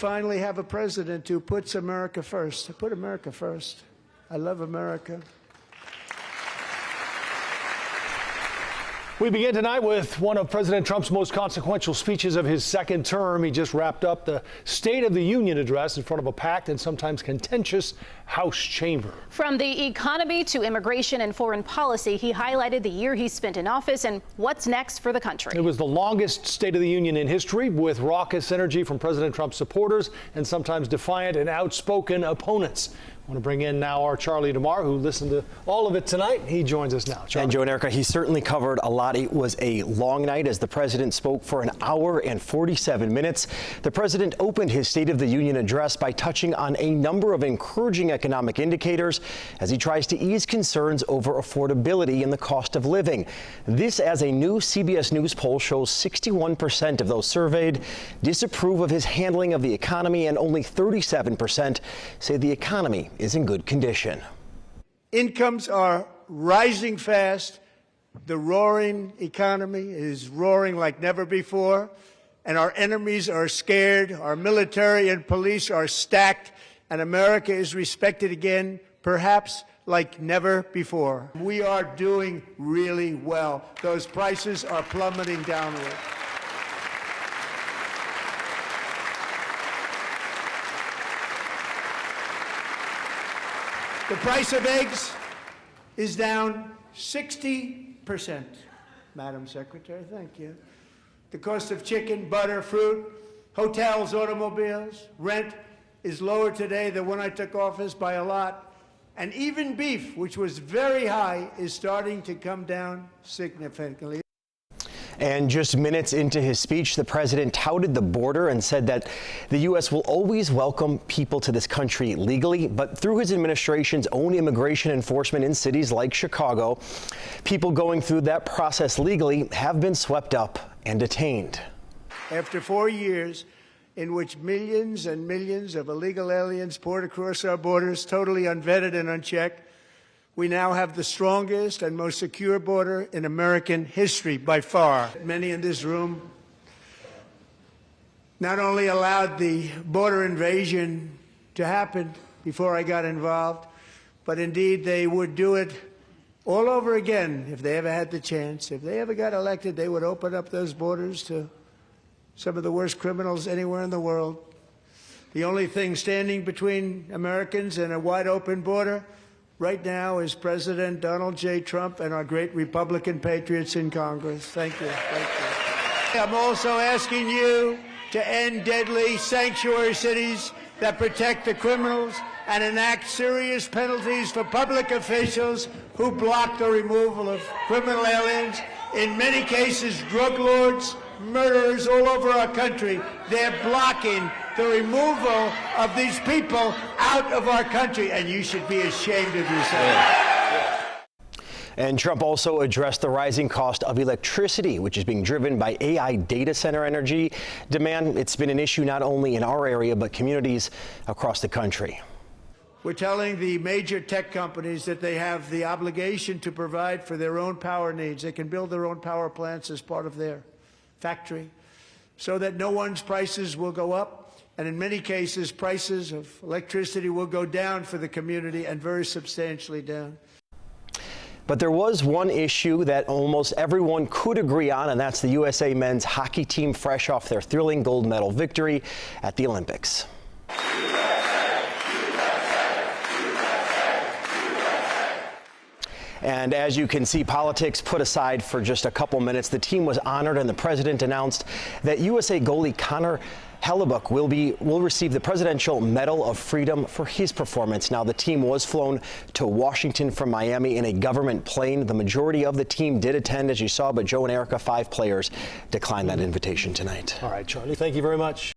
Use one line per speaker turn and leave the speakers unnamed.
finally have a president who puts America first. Put America first. I love America.
We begin tonight with one of President Trump's most consequential speeches of his second term. He just wrapped up the State of the Union address in front of a packed and sometimes contentious House chamber.
From the economy to immigration and foreign policy, he highlighted the year he spent in office and what's next for the country.
It was the longest State of the Union in history, with raucous energy from President Trump's supporters and sometimes defiant and outspoken opponents. I want to bring in now our Charlie DeMar, who listened to all of it tonight. He joins us now. Charlie.
And Joe and Erica, he certainly covered a lot. It was a long night as the president spoke for an hour and 47 minutes. The president opened his State of the Union address by touching on a number of encouraging economic indicators as he tries to ease concerns over affordability and the cost of living. This as a new CBS News poll shows 61% of those surveyed disapprove of his handling of the economy, and only 37% say the economy is in good condition.
Incomes are rising fast. The roaring economy is roaring like never before. And our enemies are scared. Our military and police are stacked. And America is respected again, perhaps like never before. We are doing really well. Those prices are plummeting downward. The price of eggs is down 60%, Madam Secretary, thank you. The cost of chicken, butter, fruit, hotels, automobiles, rent is lower today than when I took office by a lot. And even beef, which was very high, is starting to come down significantly.
And just minutes into his speech, the president touted the border and said that the U.S. will always welcome people to this country legally, but through his administration's own immigration enforcement in cities like Chicago, people going through that process legally have been swept up and detained.
After 4 years in which millions and millions of illegal aliens poured across our borders, totally unvetted and unchecked, we now have the strongest and most secure border in American history by far. Many in this room not only allowed the border invasion to happen before I got involved, but indeed they would do it all over again if they ever had the chance. If they ever got elected, they would open up those borders to some of the worst criminals anywhere in the world. The only thing standing between Americans and a wide open border right now is President Donald J. Trump and our great Republican patriots in Congress. Thank you. Thank you. I'm also asking you to end deadly sanctuary cities that protect the criminals and enact serious penalties for public officials who block the removal of criminal aliens. In many cases, drug lords, murderers all over our country, they're blocking the removal of these people out of our country, and you should be ashamed of yourself.
And Trump also addressed the rising cost of electricity, which is being driven by AI data center energy demand. It's been an issue not only in our area, but communities across the country.
We're telling the major tech companies that they have the obligation to provide for their own power needs. They can build their own power plants as part of their factory so that no one's prices will go up. And in many cases, prices of electricity will go down for the community, and very substantially down.
But there was one issue that almost everyone could agree on, and that's the USA men's hockey team fresh off their thrilling gold medal victory at the Olympics. And as you can see, politics put aside for just a couple minutes, the team was honored, and the president announced that USA goalie Connor Hellebuck will receive the Presidential Medal of Freedom for his performance. Now, the team was flown to Washington from Miami in a government plane. The majority of the team did attend, as you saw, but Joe and Erica, 5 players, declined that invitation tonight.
All right, Charlie, thank you very much.